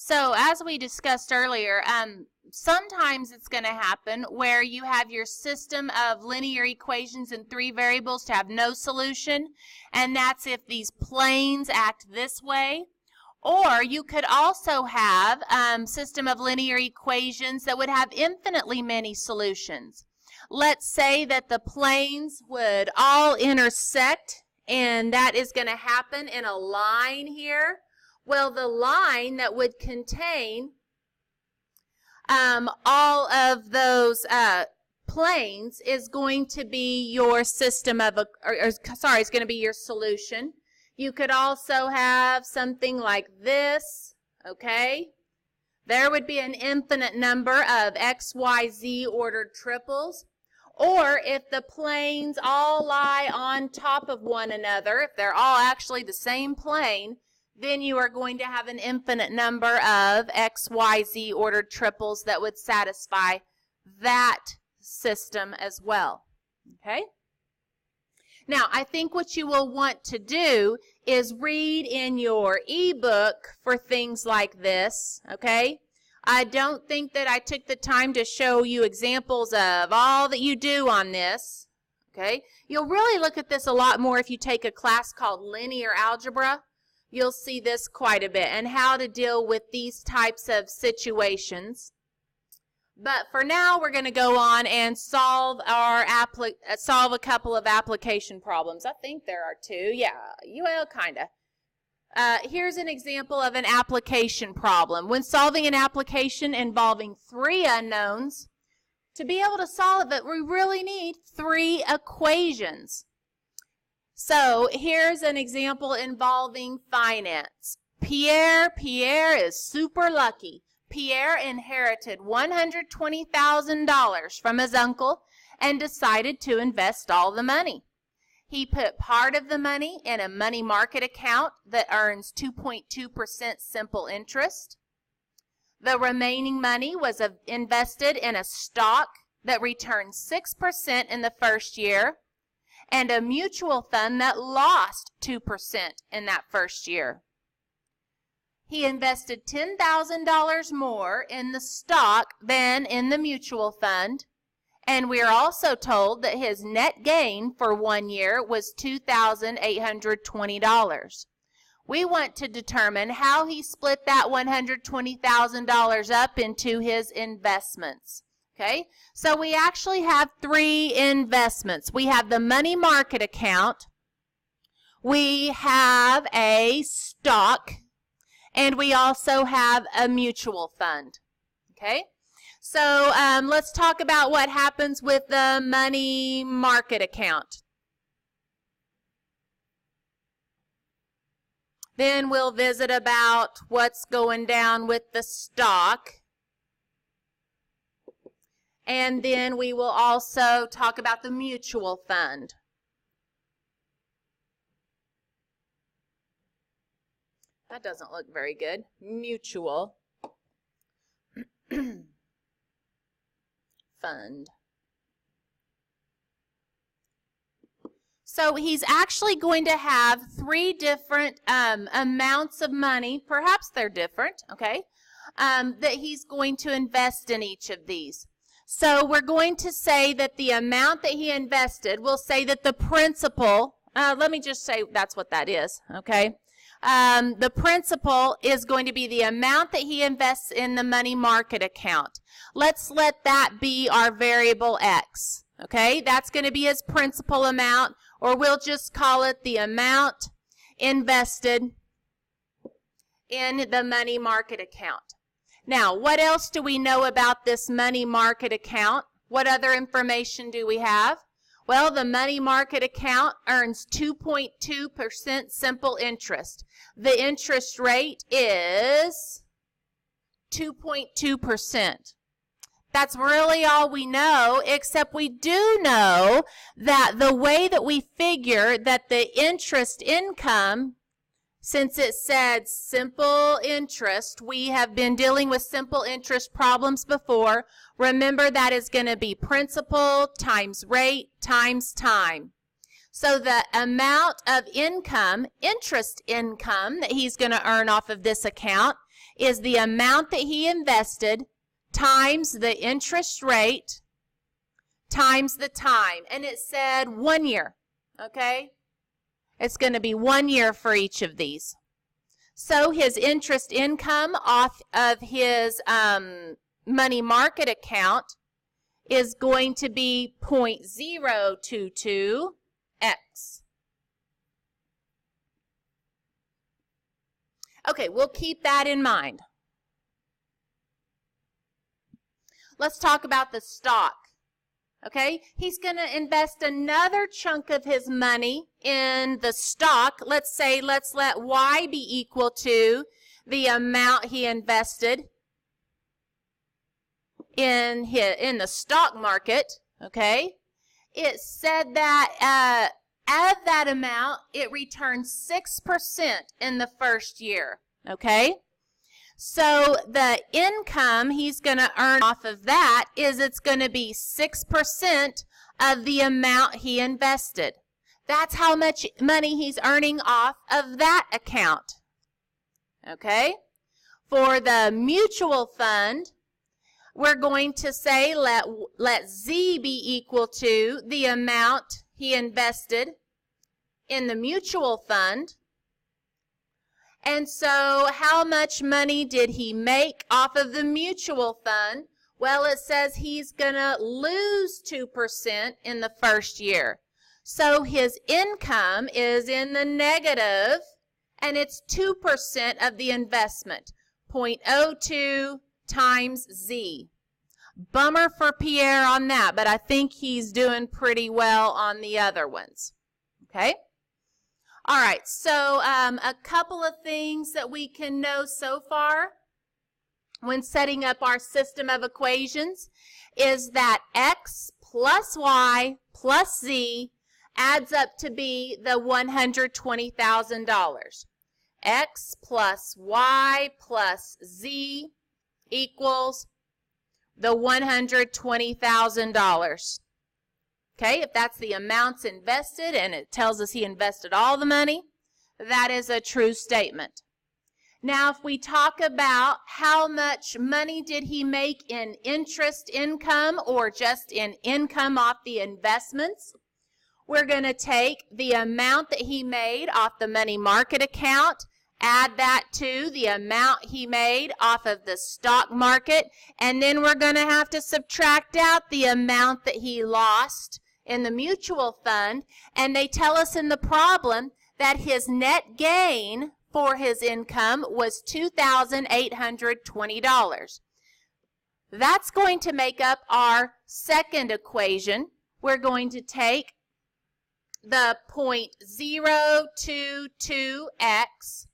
So as we discussed earlier, sometimes it's going to happen where you have your system of linear equations in three variables to have no solution, and that's if these planes act this way. Or you could also have a system of linear equations that would have infinitely many solutions. Let's say that the planes would all intersect, and that is going to happen in a line here. Well, the line that would contain all of those planes is going to be your system of, it's going to be your solution. You could also have something like this, okay? There would be an infinite number of x, y, z ordered triples. Or if the planes all lie on top of one another, if they're all actually the same plane, then you are going to have an infinite number of x, y, z ordered triples that would satisfy that system as well. Okay? Now, I think what you will want to do is read in your ebook for things like this, okay? I don't think that I took the time to show you examples of all that you do on this, okay? You'll really look at this a lot more if you take a class called linear algebra. You'll see this quite a bit and how to deal with these types of situations. But for now, we're going to go on and solve a couple of application problems. I think there are two. Yeah, well, kind of. Here's an example of an application problem. When solving an application involving three unknowns, to be able to solve it, we really need three equations. So here's an example involving finance. Pierre is super lucky. Pierre inherited $120,000 from his uncle and decided to invest all the money. He put part of the money in a money market account that earns 2.2% simple interest. The remaining money was invested in a stock that returned 6% in the first year and a mutual fund that lost 2% in that first year. He invested $10,000 more in the stock than in the mutual fund, and we are also told that his net gain for 1 year was $2,820. We want to determine how he split that $120,000 up into his investments. Okay, so we actually have three investments. We have the money market account, we have a stock, and we also have a mutual fund. Okay, so let's talk about what happens with the money market account. Then we'll visit about what's going down with the stock. And then we will also talk about the mutual fund. That doesn't look very good. Mutual fund. So he's actually going to have three different amounts of money. Perhaps they're different, okay, that he's going to invest in each of these. So we're going to say that the amount that he invested, we'll say that the principal, let me just say that's what that is, okay? The principal is going to be the amount that he invests in the money market account. Let's let that be our variable x, okay? That's going to be his principal amount, or we'll just call it the amount invested in the money market account. Now, what else do we know about this money market account? What other information do we have? Well, the money market account earns 2.2% simple interest. The interest rate is 2.2%. That's really all we know, except we do know that the way that we figure that the interest income, since it said simple interest, we have been dealing with simple interest problems before. Remember, that is going to be principal times rate times time. So the amount of income, interest income, that he's going to earn off of this account is the amount that he invested times the interest rate times the time. And it said 1 year, okay? It's going to be 1 year for each of these. So his interest income off of his money market account is going to be 0.022x. Okay, we'll keep that in mind. Let's talk about the stock. Okay, he's going to invest another chunk of his money in the stock. Let's let Y be equal to the amount he invested in the stock market. Okay, it said that of that amount, it returns 6% in the first year. Okay, so the income he's going to earn off of that is it's going to be 6% of the amount he invested. That's how much money he's earning off of that account. Okay? For the mutual fund, we're going to say let Z be equal to the amount he invested in the mutual fund. And so how much money did he make off of the mutual fund? Well, it says he's going to lose 2% in the first year. So his income is in the negative, and it's 2% of the investment, 0.02 times Z. Bummer for Pierre on that, but I think he's doing pretty well on the other ones. Okay? All right, so a couple of things that we can know so far when setting up our system of equations is that x plus y plus z adds up to be the $120,000. X plus y plus z equals the $120,000. Okay, if that's the amounts invested and it tells us he invested all the money, that is a true statement. Now, if we talk about how much money did he make in interest income or just in income off the investments, we're going to take the amount that he made off the money market account, add that to the amount he made off of the stock market, and then we're going to have to subtract out the amount that he lost in the mutual fund, and they tell us in the problem that his net gain for his income was $2,820. That's going to make up our second equation. We're going to take the 0.022x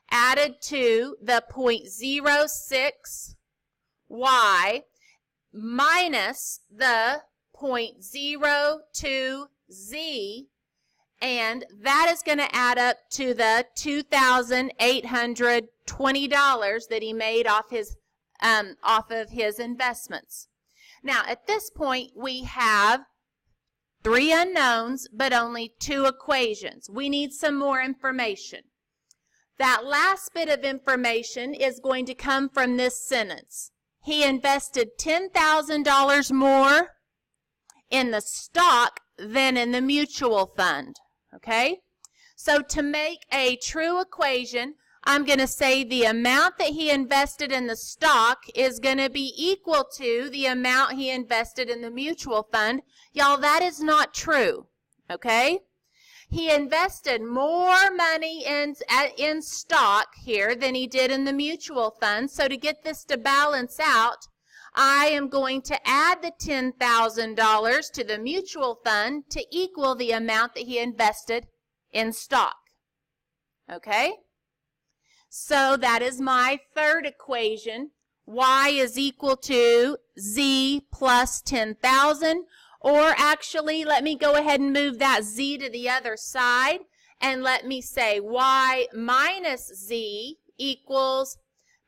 added to the 0.06y minus the 0.02z, and that is going to add up to the $2,820 that he made off of his investments. Now, at this point, we have 3 unknowns, but only 2 equations. We need some more information. That last bit of information is going to come from this sentence. He invested $10,000 more in the stock than in the mutual fund. Okay? So to make a true equation, I'm going to say the amount that he invested in the stock is going to be equal to the amount he invested in the mutual fund. Y'all, that is not true. Okay? He invested more money in stock here than he did in the mutual fund. So to get this to balance out, I am going to add the $10,000 to the mutual fund to equal the amount that he invested in stock. Okay? So that is my third equation. Y is equal to Z plus 10,000. Or actually, let me go ahead and move that Z to the other side. And let me say Y minus Z equals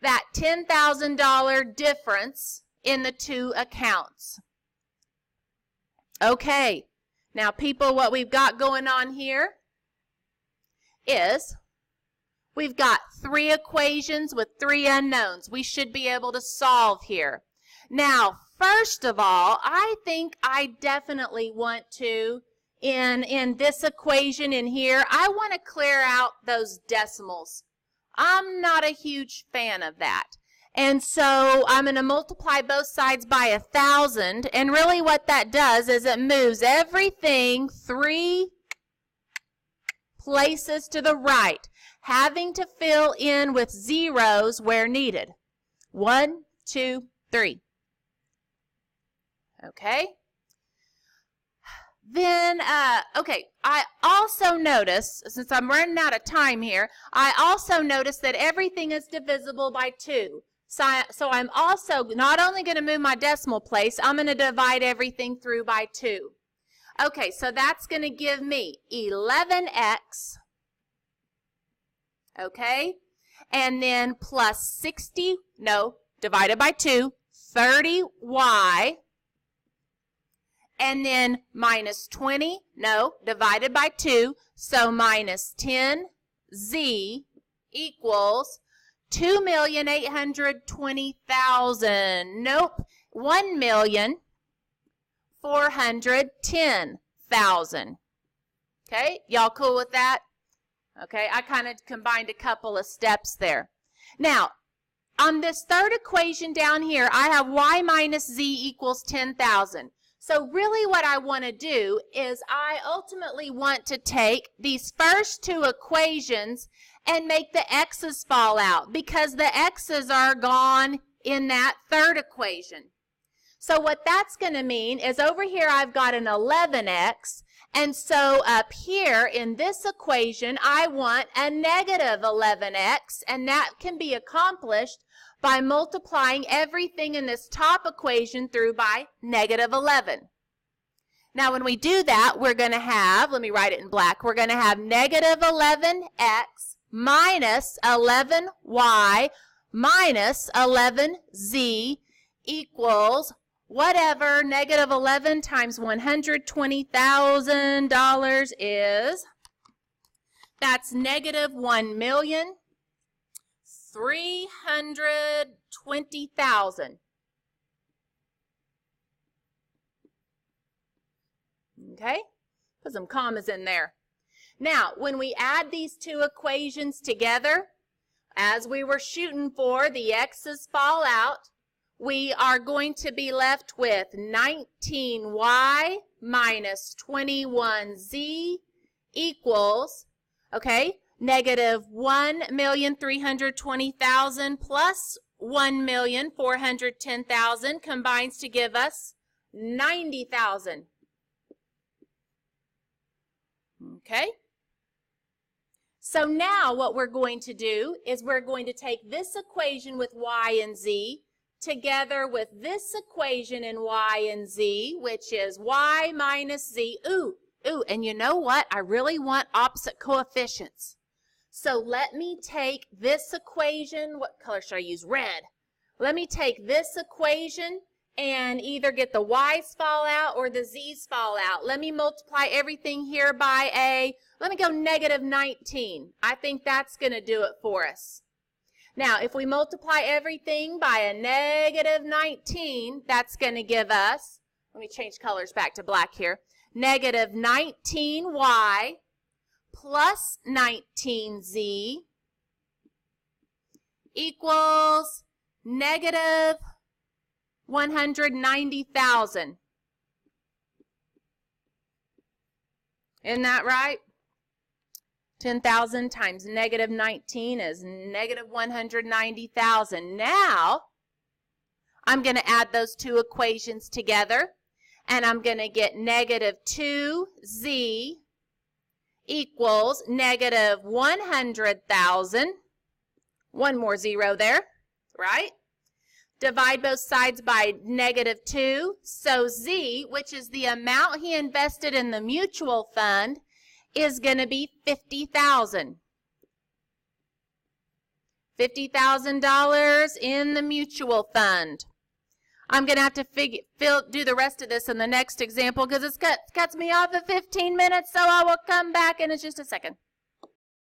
that $10,000 difference in the 2 accounts. Okay. Now, people, what we've got going on here is We've got 3 equations with 3 unknowns. We should be able to solve here. Now, first of all, I think I definitely want to, in this equation in here, I want to clear out those decimals. I'm not a huge fan of that. And so I'm going to multiply both sides by 1,000. And really what that does is it moves everything 3 places to the right, having to fill in with zeros where needed. 1, 2, 3. Okay. Then, okay, I also notice, since I'm running out of time here, I also notice that everything is divisible by 2. So I'm also not only going to move my decimal place, I'm going to divide everything through by 2. Okay, so that's going to give me 11x, okay, and then plus 60, no, divided by 2, 30y, and then minus 20, no, divided by 2, so minus 10z equals 2,820,000. Nope, 1,410,000. Okay, y'all cool with that? Okay, I kind of combined a couple of steps there. Now, on this third equation down here, I have y minus z equals 10,000. So really what I want to do is I ultimately want to take these first 2 equations and make the x's fall out because the x's are gone in that third equation. So what that's going to mean is over here I've got an 11x, and so up here in this equation I want a negative 11x, and that can be accomplished by multiplying everything in this top equation through by negative 11. Now when we do that, we're going to have, let me write it in black, we're going to have negative 11x minus 11y minus 11z equals whatever negative 11 times $120,000 is. That's negative 1,320,000. Okay? Put some commas in there. Now, when we add these 2 equations together, as we were shooting for, the x's fall out. We are going to be left with 19y minus 21z equals, okay, negative 1,320,000 plus 1,410,000 combines to give us 90,000. Okay? So now what we're going to do is we're going to take this equation with y and z together with this equation in y and z, which is y minus z. Ooh, and you know what? I really want opposite coefficients. So let me take this equation. What color should I use? Red. Let me take this equation and either get the y's fall out or the z's fall out. Let me multiply everything here by let me go negative 19. I think that's going to do it for us. Now, if we multiply everything by a negative 19, that's going to give us, let me change colors back to black here, negative 19y plus 19z equals negative 190,000. Isn't that right? 10,000 times negative 19 is negative 190,000. Now, I'm going to add those 2 equations together, and I'm going to get negative 2z equals negative 100,000. One more zero there, right? Divide both sides by negative 2. So z, which is the amount he invested in the mutual fund, is going to be $50,000. $50,000 in the mutual fund. I'm going to have to do the rest of this in the next example because it cuts me off at 15 minutes, so I will come back in just a second.